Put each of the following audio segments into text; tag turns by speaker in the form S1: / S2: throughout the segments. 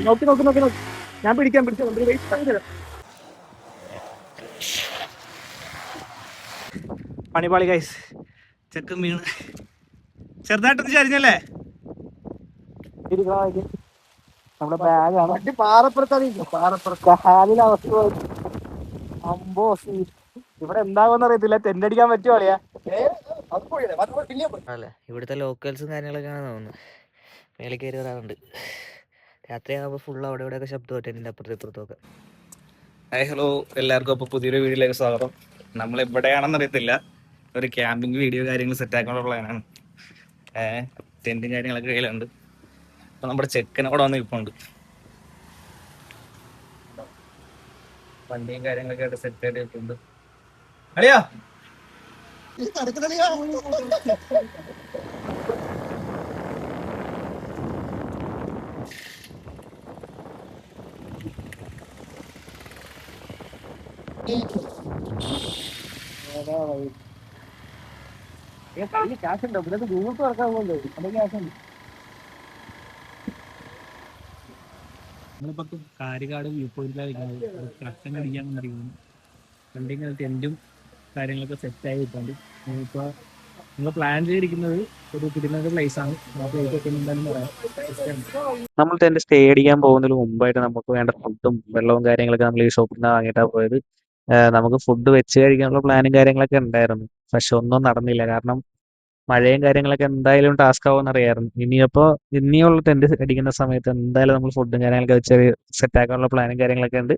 S1: നോക്കി നോക്കി നോക്കി നോക്കി ഞാൻ പിടിക്കാം. പണിപാളി ഗൈസ്, ചെക്കും വീണ് ചെറുതായിട്ടൊന്ന് ചരിഞ്ഞല്ലേ. നമ്മുടെ ബാഗാണ് പാറപ്പുറത്താലിന്റെ അവസ്ഥ. അമ്പോ ഇവിടെ എന്താകുമെന്ന് അറിയത്തില്ല. ടെന്റടിക്കാൻ പറ്റുമോ അളിയാ?
S2: അല്ല, ഇവിടുത്തെ ലോക്കൽസും കാര്യങ്ങളൊക്കെയാണ് തോന്നുന്നു. മേലെ കയറി വരാറുണ്ട്. രാത്രിയാകുമ്പോൾ ഫുൾ അവിടെ ഇവിടെയൊക്കെ ശബ്ദം ടെന്റിന്റെ അപ്പുറത്തും ഇപ്പുറത്തൊക്കെ.
S1: ഹായ് ഹലോ എല്ലാവർക്കും. അപ്പോൾ പുതിയൊരു വീഡിയോയിലേക്ക് സ്വാഗതം. നമ്മൾ എവിടെയാണെന്ന് അറിയത്തില്ല. ഒരു ക്യാമ്പിംഗ് വീഡിയോ കാര്യങ്ങൾ സെറ്റ് ആക്കാനുള്ള പ്ലാനാണ്. ടെന്റും കാര്യങ്ങളൊക്കെ കയ്യിലുണ്ട്. അപ്പൊ നമ്മുടെ ചെക്കനോടെ വന്ന് ഇപ്പുണ്ട്. വണ്ടിയും കാര്യങ്ങളൊക്കെ ആയിട്ട് സെറ്റ് ആയിട്ട് ഇട്ടുണ്ട്. അളിയാ ക്യാഷ് ഉണ്ടോ? പിന്നെ ഗൂഗിൾ പേ ഇറക്കാൻ പോകുന്നത് അതിന്റെ ക്യാഷ് ഉണ്ട്. നമ്മളിപ്പോ കാരികാട് വ്യൂ പോയിന്റിലായിരിക്കുന്നത്. കട്ടൻ അടിക്കാൻ വന്നിരിക്കുന്നു. വണ്ടിങ്ങനെ ടെന്റും കാര്യങ്ങളൊക്കെ സെറ്റായി കിട്ടുന്നുണ്ട്. ഇപ്പൊ നമ്മൾ പ്ലാൻ ചെയ്തിരിക്കുന്നത് ഒരു കിട്ടുന്ന പ്ലേസ് ആണ്. നമ്മൾ ടെന്റ് സ്റ്റേ അടിക്കാൻ പോകുന്നതിന് മുമ്പായിട്ട് നമുക്ക് വേണ്ട ഫുഡും വെള്ളവും കാര്യങ്ങളൊക്കെ നമ്മൾ ഈ ഷോപ്പിൽ നിന്ന് വാങ്ങിയിട്ടാണ് പോയത്. നമുക്ക് ഫുഡ് വെച്ച് കഴിക്കാനുള്ള പ്ലാനും കാര്യങ്ങളൊക്കെ ഉണ്ടായിരുന്നു. പക്ഷെ ഒന്നും നടന്നില്ല. കാരണം മഴയും കാര്യങ്ങളൊക്കെ എന്തായാലും ടാസ്ക് ആവുമെന്ന് അറിയാമായിരുന്നു. ഇനിയുള്ള ടെന്റ് അടിക്കുന്ന സമയത്ത് എന്തായാലും നമ്മൾ ഫുഡും കാര്യങ്ങളൊക്കെ വെച്ച് സെറ്റ് ആക്കാനുള്ള പ്ലാനും കാര്യങ്ങളൊക്കെ ഉണ്ട്.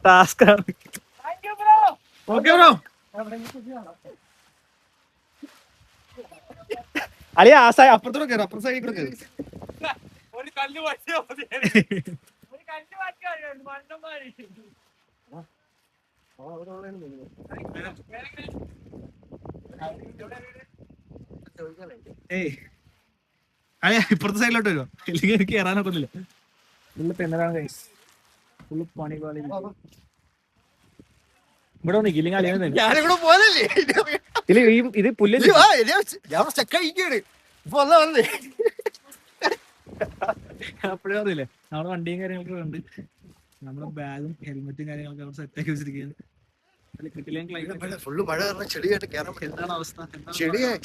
S1: ടാസ്ക് ആണ്. Okay bro. അളിയ ആ സൈഡ് അപ്പുറത്തോടെ കയറും. അപ്പുറത്തെ സൈഡിൽ കൂടെ കയറും. ഏയ് അളിയ ഇപ്പുറത്തെ സൈഡിലോട്ട് വരുമോ? ഇല്ലെങ്കിൽ എനിക്ക് കയറാനൊക്കൊന്നില്ല. ഫുള്ള് പെണ്ണതാണ് ഗൈസ്. ഫുള്ള് പണി പോലെ ഇവിടെ നിൽക്കില്ലെങ്കിൽ അളിയാൻ
S3: ഞാനിവിടെ പോലല്ലേ
S1: ഇത് പുല്ല് അപ്പോഴേ അറിയില്ലേ നമ്മുടെ വണ്ടിയും കാര്യങ്ങളൊക്കെ ഉണ്ട്. നമ്മുടെ ബാഗും ഹെൽമെറ്റും കാര്യങ്ങളൊക്കെ അവിടെ സെറ്റാക്കി വെച്ചിരിക്കുകയാണ്.
S3: ഫുള്ള് മഴ കാരണം ചെളിയായിട്ട് കയറാൻ പറ്റില്ല.
S1: എന്താണ് അവസ്ഥ?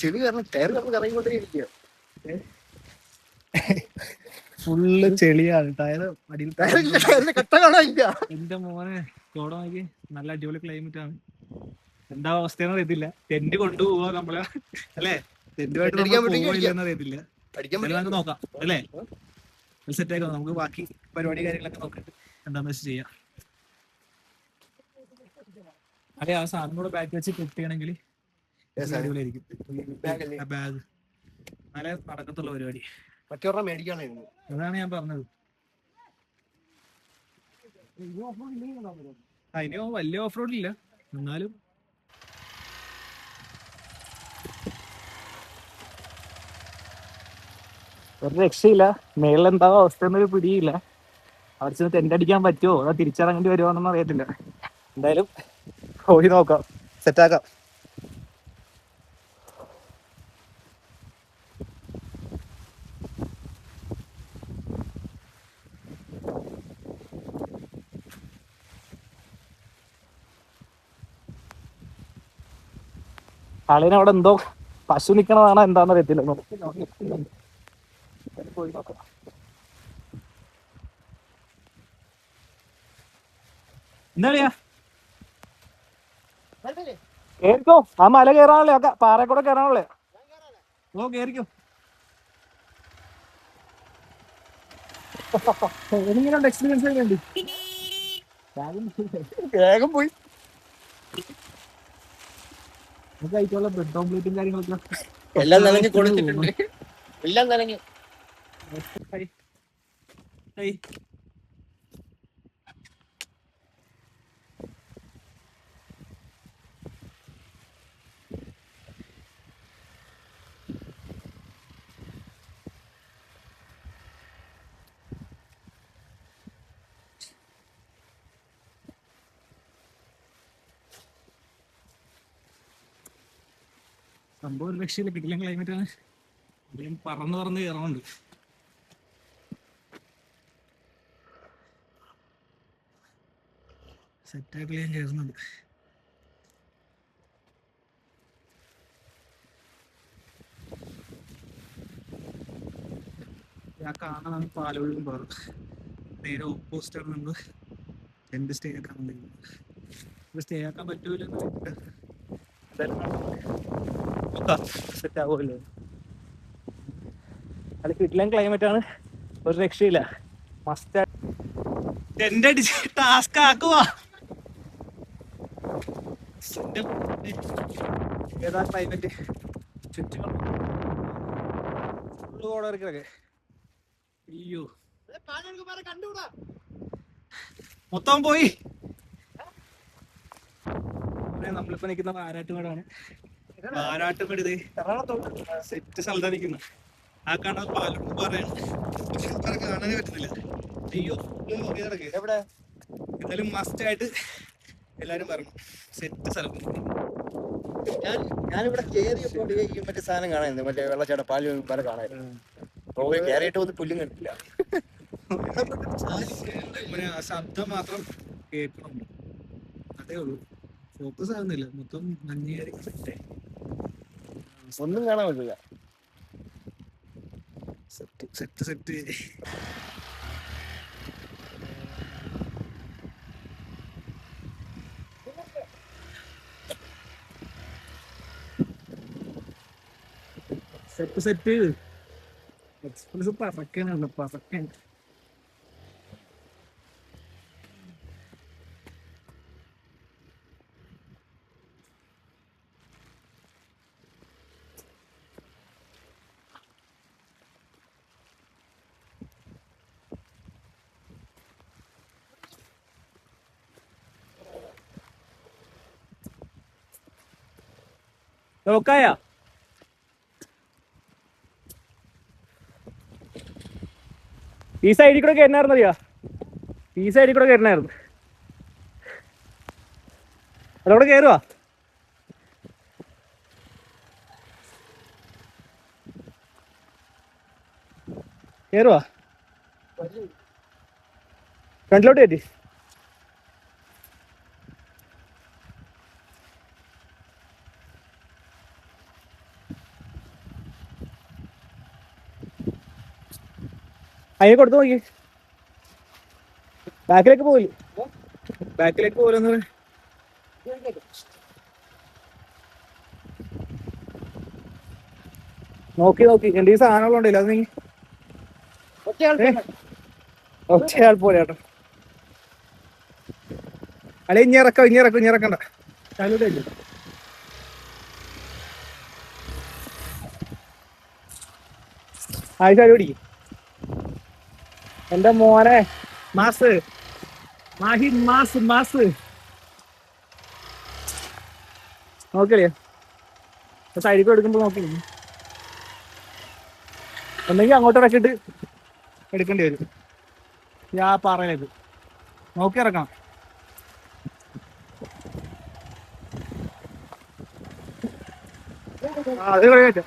S3: ചെളി കാരണം ടയർ കറങ്ങിക്കൊണ്ടേ ഇരിക്കുക.
S1: ഫുള്ള് ചെളിയാണ്. ടയർ അടിയിൽ
S3: ടയറിന്റെ കട്ട കാണാനില്ല.
S1: എന്റെ മോനെ കോട നോക്കി. നല്ല അടിപൊളി ക്ലൈമറ്റ് ആണ്. എന്താ അവസ്ഥയെന്ന് അറിയത്തില്ല. ടെന്റ് കൊണ്ടുപോവാ നമ്മളെ അല്ലേ? ടെന്റുമായിട്ട് അറിയത്തില്ല. നമുക്ക് നോക്കാം അല്ലേ? സെറ്റ് ആക്കാം. നമുക്ക് ബാക്കി പരിപാടി കാര്യങ്ങളൊക്കെ നോക്കിട്ട് എന്താന്ന് വെച്ച് ചെയ്യാം. അതെ, ആ സാധനം കൂടെ ബാഗ് വെച്ച് കിട്ടുകയാണെങ്കിൽ അടിപൊളിയായിരിക്കും. ബാഗ് നല്ല നടക്കത്തുള്ള പരിപാടി.
S3: മറ്റൊരെണ്ണം മേടിക്കാനായിരുന്നു.
S1: അതാണ് ഞാൻ പറഞ്ഞത്. അതിന് വലിയ ഓഫ് റോഡ് ഇല്ല, എന്നാലും ഒരു രക്ഷയില്ല. മേളിൽ എന്താ അവസ്ഥ എന്നൊരു പിടിയില്ല. അവിടെ ചെന്ന് ടെന്റ് അടിക്കാൻ പറ്റുമോ അതോ തിരിച്ചിറങ്ങേണ്ടി വരുമോന്നൊന്നും അറിയത്തില്ല. എന്തായാലും പോയി നോക്കാം, സെറ്റാക്കാം. ആളിനവിടെ എന്തോ പശു നിക്കണതാണോ എന്താന്ന് അറിയത്തില്ല. പോയി നോക്കാം. എന്താ കേറിക്കോ. ആ മല കയറാനല്ലേ, ഒക്കെ പാറ കൂടെ കയറാനല്ലേ. ഓ കേറിക്കോ. എനിക്കുണ്ട് എക്സ്പീരിയൻസ് വേണ്ടി. വേഗം പോയി കഴിക്കാനുള്ള ബ്രെഡ് ഓംപ്ലേറ്റും കാര്യങ്ങളൊക്കെ
S3: എല്ലാം നനഞ്ഞ് കൊടുത്തിട്ടുണ്ട്. എല്ലാം നനഞ്ഞു. സംഭവം ഒരു രക്ഷയില്ല, കിട്ടില്ല ക്ലൈമറ്റ് ആണ്. പറന്ന് പറന്ന് കയറുന്നുണ്ട്. സെറ്റായിട്ട് ഞാൻ കയറുന്നുണ്ട്. ആ കാണാനാണ് പാലോഴും പാറ. നേരെ ഓപ്പോസിറ്റ് ആണ് നമ്മൾ ടെന്റ് സ്റ്റേ ആക്കാൻ വേണ്ടി. സ്റ്റേ ആക്കാൻ പറ്റൂലെന്ന് സെറ്റ് ആവുമല്ലോ. അത് കിട്ടില്ല ക്ലൈമറ്റ് ആണ്, ഒരു രക്ഷയില്ല. മസ്റ്റ് ടെന്റ് അടിച്ച് ടാസ്ക് ആക്കുവാ. ഏതാ ക്ലൈമറ്റ് ചുറ്റും ഓടൊക്കെ. അയ്യോ മൊത്തം പോയി. നമ്മളിപ്പോ നിൽക്കുന്ന ആരാട്ടുമേടാണ്. ആരാട്ടുമേട് സെറ്റ് സ്ഥലത്താണ് നിൽക്കുന്നത്. ആ കാണാൻ പാലോട് പറയാണ്, കാണാനേ പറ്റുന്നില്ല. അയ്യോ എവിടെ എന്തായാലും മസ്റ്റ് ആയിട്ട് എല്ലാരും പറഞ്ഞു സെറ്റ് സ്ഥലം.
S4: ഞാനിവിടെ കേറിയപ്പോൾ ഈ മറ്റേ സാധനം കാണാൻ, മറ്റേ വെള്ളച്ചാട്ടം പാല് പല കാണാൻ കയറിയിട്ട് ഒന്ന് പുല്ലും കണ്ടില്ല.
S3: ശബ്ദം മാത്രം കേൾക്കണുണ്ട്, അതേ ഉള്ളൂ. ഫോക്കസ് ആകുന്നില്ല, മൊത്തം മഞ്ഞേരി സെറ്റ്
S4: ഒന്നും കാണാൻ പറ്റില്ല.
S3: Set set set. Set set express പറക്കാനാണ്, പറക്കാൻ. നോക്കായ ഈ സൈഡിൽ കൂടെ കയറിനായിരുന്നു, അറിയാ ഈ സൈഡിൽ കൂടെ കയറിനായിരുന്നു. അതവിടെ കയറുവാ. കയറുവാ ഫ്രണ്ടിലോട്ട് കയറ്റി. അതിനെ കൊടുത്തു നോക്കി. ബാക്കിലേക്ക് പോകില്ല, ബാക്കിലേക്ക് പോലെന്ന് നോക്കി നോക്കി. എന്റെ ഈ സാധനങ്ങളുണ്ടല്ലോ, അത് നീ ഒറ്റയാൾ പോലെ കേട്ടോ. അല്ലെ ഇനി ഇറക്കാം, ഇനി ഇറക്കും, ഇനി ഇറക്കണ്ട. ചാലൂട്ടല്ലേ ആയിഷാരി പിടിക്കും. എന്റെ മോനെ മാസ് മാഹി മാസ് മാസ് നോക്കിയല്ലേ. സൈഡിൽ എടുക്കുമ്പോ നോക്കി, ഒന്നെങ്കിൽ അങ്ങോട്ട് ഇറക്കിട്ട് എടുക്കേണ്ടി വരും. ഞാൻ പറയത് നോക്കി ഇറക്കണം. അത് കഴിയാറ്റ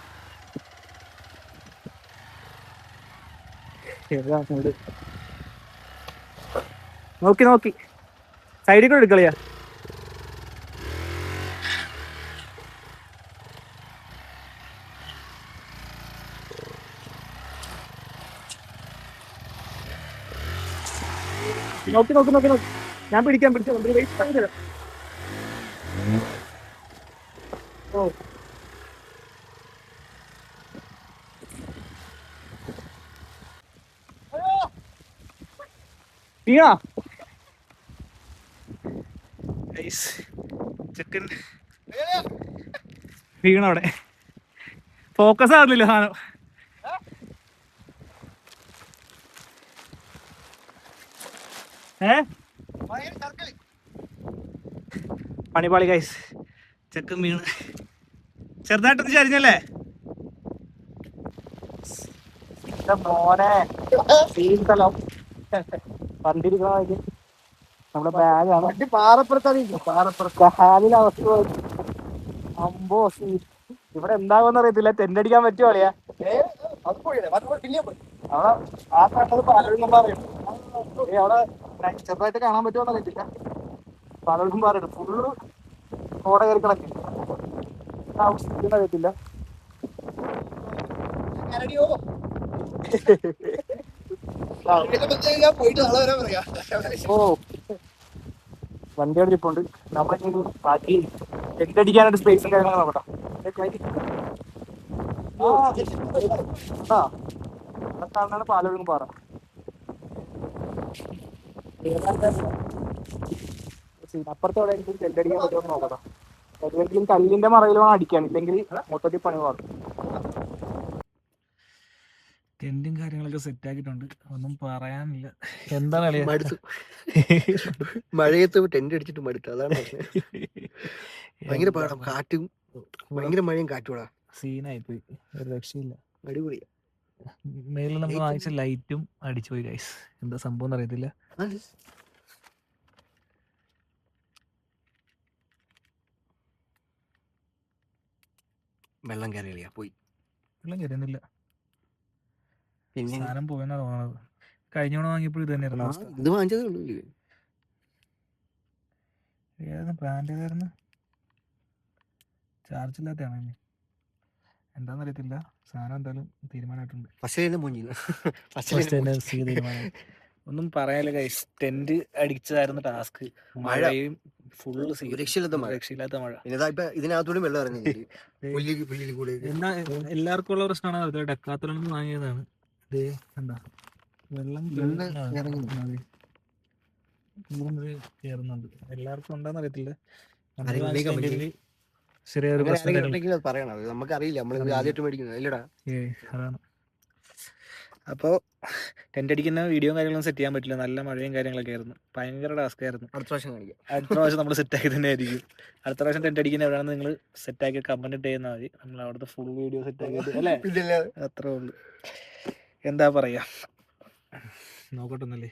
S3: നോക്കി നോക്കി സൈഡിൽ കൂടെ എടുക്കളിയാ. നോക്കി നോക്കി നോക്കി നോക്കി. ഞാൻ പിടിക്കാൻ പിടിച്ചോ. ഓ വീണാ ചെക്കൻ വീണവിടെ. ഫോക്കസ് ആകുന്നില്ല സാധനം. പണിപാളി ഗൈസ്, ചെക്കൻ വീണ് ചെറുതായിട്ടൊന്ന് ചരിഞ്ഞല്ലേ മോനെ. പന്തിരിക്കണ നമ്മുടെ ബാഗാണ് പാറപ്പുറത്താ. പാറപ്പുറത്ത് ഹാലിലെ അവസ്ഥ അമ്പോ ഇവിടെ എന്താകുമെന്ന് അറിയത്തില്ല. ടെന്റ് അടിക്കാൻ പറ്റുമോ അളിയാ? അവിടെ ആ കണ്ടത് പാലൊഴുകുമ്പാറയുണ്ട്. അവിടെ ചെറുതായിട്ട് കാണാൻ പറ്റുമോ അറിയത്തില്ല. പാലൊഴുകുമ്പാറുണ്ട്. ഫുള്ള് കോട കയറി കിടക്കില്ല. അറിയത്തില്ല. ഓ വണ്ടി അടിച്ചിട്ടുണ്ട്. നമ്മളിനി ബാക്കി ടെന്റ് അടിക്കാനായിട്ട് സ്പേസും കാര്യങ്ങളും നോക്കട്ടെ. കാണാണ് പാലൊഴുകും പാറ. അപ്പുറത്ത് എവിടെ ടെന്റ് അടിക്കാൻ പറ്റുമോ നോക്കട്ടെ. ഏതെങ്കിലും കല്ലിന്റെ മറയിൽ വേണം അടിക്കാൻ, ഇല്ലെങ്കിൽ മൊത്തത്തിൽ പണി മാറും. ടെന്റും കാര്യങ്ങളൊക്കെ സെറ്റ് ആക്കിയിട്ടുണ്ട്. ഒന്നും പറയാനില്ല. എന്താണ്
S4: മടുത്തു. മഴയത്ത് ടെന്റ് അടിച്ചിട്ട് മടുത്തു. അതാണ് ഭയങ്കര പാടം. കാറ്റും ഭയങ്കര മഴയും കാറ്റുകൂടാ.
S3: സീനായിപ്പോയി. ഒരു രക്ഷയില്ല.
S4: അടിപൊളിയാ.
S3: മേലിൽ നമ്മൾ വാങ്ങിച്ച ലൈറ്റും അടിച്ചുപോയി ഗൈസ്. എന്താ സംഭവം അറിയത്തില്ല.
S4: വെള്ളം കയറിയ പോയി.
S3: വെള്ളം കയറുന്നില്ല.
S4: പിന്നെ
S3: സാധനം പോയെന്നാ തോന്നുന്നത്. കഴിഞ്ഞ തവണ വാങ്ങിയപ്പോൾ ഇത് തന്നെയായിരുന്നു അവസ്ഥ.
S4: ഇത് വാങ്ങിച്ചതേ ഉള്ളൂ.
S3: ഏതായിരുന്നു ബ്രാൻഡ്? ഏതായിരുന്നു? ചാർജ് ഇല്ലാത്തതാണ്. എന്താണെന്നറിയത്തില്ല. സാധനം എന്തായാലും തീരുമാനമായിട്ടുണ്ട്. തീരുമാനം. ഒന്നും പറയാനില്ല ഗൈസ്. ടെന്റ് അടിച്ചതായിരുന്നു ടാസ്ക്. മഴയും ഫുള്ള്
S4: രക്ഷയില്ലാത്ത
S3: മഴ.
S4: ഇതിനകത്തൂടെ വെള്ളം ഇറങ്ങി.
S3: എന്നാ എല്ലാവർക്കും ഉള്ള പ്രശ്നമാണ്. ഡെക്കാത്തലോണിൽ നിന്ന് വാങ്ങിയതാണ്. എന്താ വെള്ളം കയറുന്നുണ്ട്. എല്ലാവർക്കും എന്താന്ന് അറിയത്തില്ല. ചെറിയൊരു പ്രശ്നം
S4: പറയണം. നമുക്കറിയില്ല. നമ്മൾ ആദ്യമായിട്ട് മേടിക്കുന്നത് അല്ലടാ.
S3: അതാണ്. അപ്പോൾ ടെന്റ് അടിക്കുന്ന വീഡിയോയും കാര്യങ്ങളും സെറ്റ് ചെയ്യാൻ പറ്റില്ല. നല്ല മഴയും കാര്യങ്ങളൊക്കെ ആയിരുന്നു. ഭയങ്കര ടാസ്ക് ആയിരുന്നു.
S4: അടുത്ത പ്രാവശ്യം കാണിക്കാം.
S3: അടുത്ത പ്രാവശ്യം നമ്മൾ സെറ്റാക്കി തന്നെ ആയിരിക്കും. അടുത്ത പ്രാവശ്യം ടെന്റ് അടിക്കുന്ന എവിടെയാണെന്ന് നിങ്ങൾ സെറ്റാക്കി കമന്റ് ഇട്ട് ചെയ്യുന്നാൽ മതി. നമ്മൾ അവിടുത്തെ ഫുൾ വീഡിയോ സെറ്റാക്കിയിട്ട് അല്ലേ? അത്രേ ഉള്ളൂ. എന്താ പറയാ, നോക്കട്ടെന്നല്ലേ.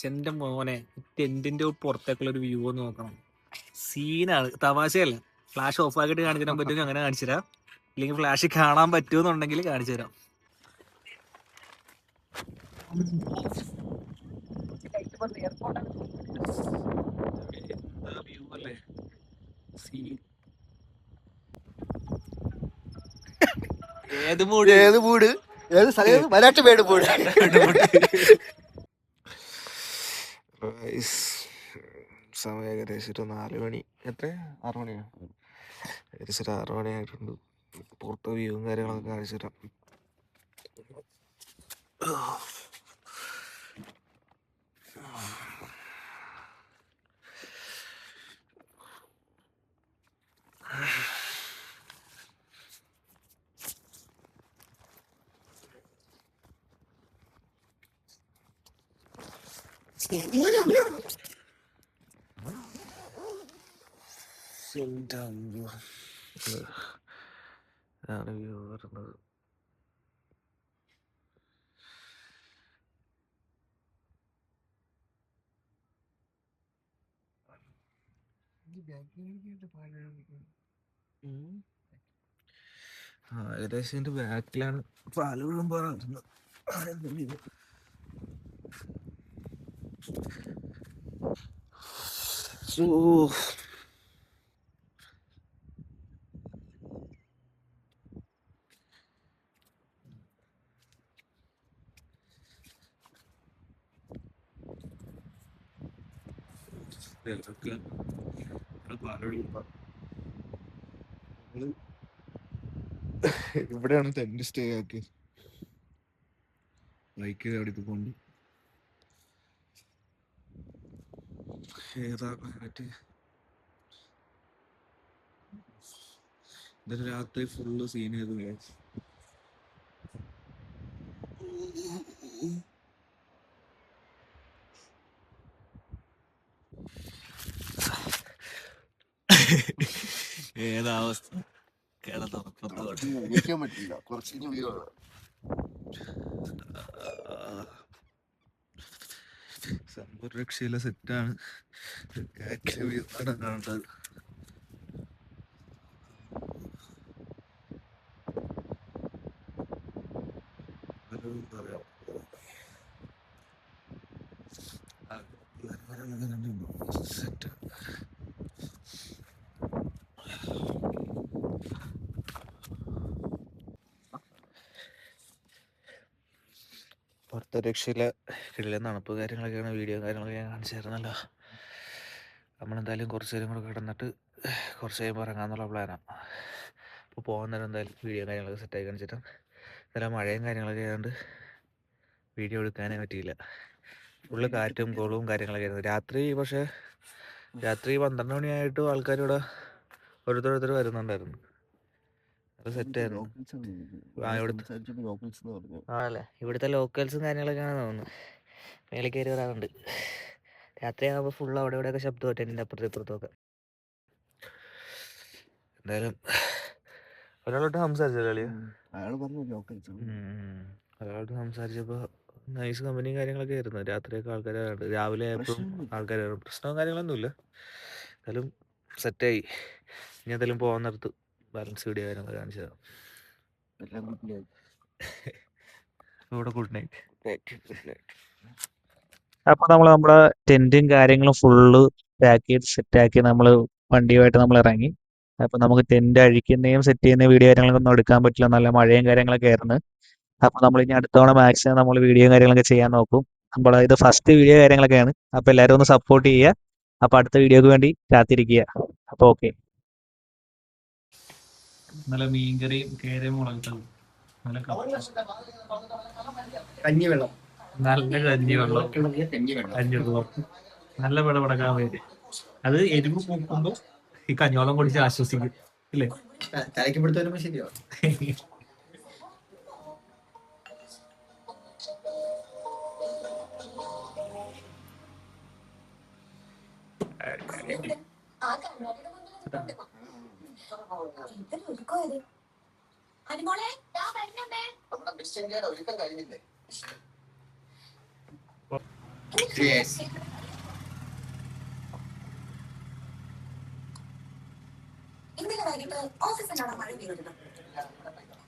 S3: എൻ്റെ മോനെ ടെന്റിന്റെ പുറത്തേക്കുള്ള ഒരു വ്യൂ ഒന്ന് നോക്കണം. സീനാണ്. തമാശയല്ല. ഫ്ലാഷ് ഓഫ് ആക്കിയിട്ട് കാണിച്ചു തരാൻ പറ്റുമെങ്കിൽ അങ്ങനെ കാണിച്ചു തരാം. ഇല്ലെങ്കിൽ ഫ്ലാഷ് കാണാൻ പറ്റുമെന്നുണ്ടെങ്കിൽ കാണിച്ചു തരാം.
S4: ഏത് മൂട് ഏത് സ്ഥലം? മലാട്ടുമേട് മൂട്.
S5: സമയം ഏകദേശം ഒരു 4 മണി. 6 മണിയാണ്. ഏകദേശം ഒരു 6 മണിയായിട്ടുണ്ട്. പുറത്തെ വ്യൂവും കാര്യങ്ങളൊക്കെ കാണിച്ചു തരാം. ഇതാണ് വ്യൂ വരുന്നത്. ഏകദേശം ഇതിന്റെ ബാക്കിലാണ് പാലൂഴും പറയുന്നത്. ഇവിടെയാണ് ടെന്റ് സ്റ്റേ ആക്കിയത്. ബൈക്ക് അവിടെ കൊണ്ട് ഏതാ ക്ലൈമറ്റ്. ഇന്നലെ രാത്രി ഫുള്ള് സീൻ ചെയ്തു. ഏതാവസ്ഥ
S4: പറ്റില്ല. കുറച്ച്
S5: സംഭവം രക്ഷയില്ല. സെറ്റാണ്. കാണേണ്ടത്. സെറ്റ്.
S2: പുറത്തെ രക്ഷയില്ല, കിടിലൻ തണുപ്പ് കാര്യങ്ങളൊക്കെയാണ്, വീഡിയോ കാര്യങ്ങളൊക്കെ ഞാൻ കാണിച്ചായിരുന്നല്ലോ. നമ്മളെന്തായാലും കുറച്ച് നേരം കൂടെ കിടന്നിട്ട് കുറച്ച് കഴിയുമ്പോൾ ഇറങ്ങാമെന്നുള്ള പ്ലാനാണ്. അപ്പോൾ പോകുന്നേരം എന്തായാലും വീഡിയോ കാര്യങ്ങളൊക്കെ സെറ്റാക്കി കാണിച്ചിട്ട്, ഇന്നലെ മഴയും കാര്യങ്ങളൊക്കെ ആയതുകൊണ്ട് വീഡിയോ എടുക്കാനേ പറ്റിയില്ല. ഫുള്ള് കാറ്റും കോളവും കാര്യങ്ങളൊക്കെ ആയിരുന്നു. രാത്രി 12 മണിയായിട്ടും ആൾക്കാർ ഇവിടെ ഓരോരുത്തർ വരുന്നുണ്ടായിരുന്നു. അത് സെറ്റായിരുന്നു. ആണല്ലേ, ഇവിടുത്തെ ലോക്കൽസും കാര്യങ്ങളൊക്കെയാണ് തോന്നുന്നു. മേളിൽ കയറി വരാറുണ്ട്. രാത്രിയാകുമ്പോൾ ഫുള്ള് അവിടെ ഇവിടെയൊക്കെ ശബ്ദം ടെൻറ്റിൻ്റെ അപ്പുറത്തും ഇപ്പുറത്തുമൊക്കെ. എന്തായാലും ഒരാളോട്ട് സംസാരിച്ചല്ലോ അളിയ. ഒരാളോട്ട് സംസാരിച്ചപ്പോൾ നൈസ് കമ്പനിയും കാര്യങ്ങളൊക്കെ ആയിരുന്നു. രാത്രിയൊക്കെ ആൾക്കാർ രാവിലെ ആയപ്പോഴും ആൾക്കാർ പ്രശ്നവും കാര്യങ്ങളൊന്നുമില്ല. എന്തായാലും സെറ്റായി. ഇനി എന്തായാലും പോകുന്നിടത്ത് ബാലൻസ് വീഡിയോ കാര്യങ്ങളൊക്കെ കാണിച്ചതാണ്. ഇവിടെ ഗുഡ് നൈറ്റ്.
S1: അപ്പൊ നമ്മുടെ ടെന്റും കാര്യങ്ങളും ഫുള്ള് പാക്ക് ചെയ്ത് സെറ്റാക്കി നമ്മൾ വണ്ടിയുമായിട്ട് നമ്മൾ ഇറങ്ങി. അപ്പൊ നമുക്ക് ടെന്റ് അഴിക്കുന്നതും സെറ്റ് ചെയ്യുന്ന വീഡിയോ കാര്യങ്ങളൊക്കെ ഒന്നും എടുക്കാൻ പറ്റില്ല, നല്ല മഴയും കാര്യങ്ങളൊക്കെ ആയിരുന്നു. അപ്പൊ നമ്മൾ ഇനി അടുത്ത തവണ മാക്സിമം നമ്മൾ വീഡിയോ കാര്യങ്ങളൊക്കെ ചെയ്യാൻ നോക്കും. ഇത് ഫസ്റ്റ് വീഡിയോ കാര്യങ്ങളൊക്കെയാണ്. അപ്പൊ എല്ലാവരും ഒന്ന് സപ്പോർട്ട് ചെയ്യുക. അപ്പൊ അടുത്ത വീഡിയോക്ക് വേണ്ടി കാത്തിരിക്കുക. അപ്പൊ ഓക്കെ. നല്ല മീൻകറിയും കേരയും മുളകിട്ടതും, നല്ല
S4: കഞ്ഞിവെള്ളം,
S1: കഞ്ഞിവെള്ളം, നല്ല വിളവെടുക്കാൻ വേണ്ടി. അത് എരിവ് പൂക്കുമ്പോ ഈ കഞ്ഞോളം കുടിച്ച് ആശ്വസിക്കും ഇല്ലേ?
S4: തലയ്ക്ക് വരുമ്പോ ശരിയോ.
S6: ഇന്നലെ വൈകിട്ട് ഓഫീസിലാണ് മഴ പെയ്തത്.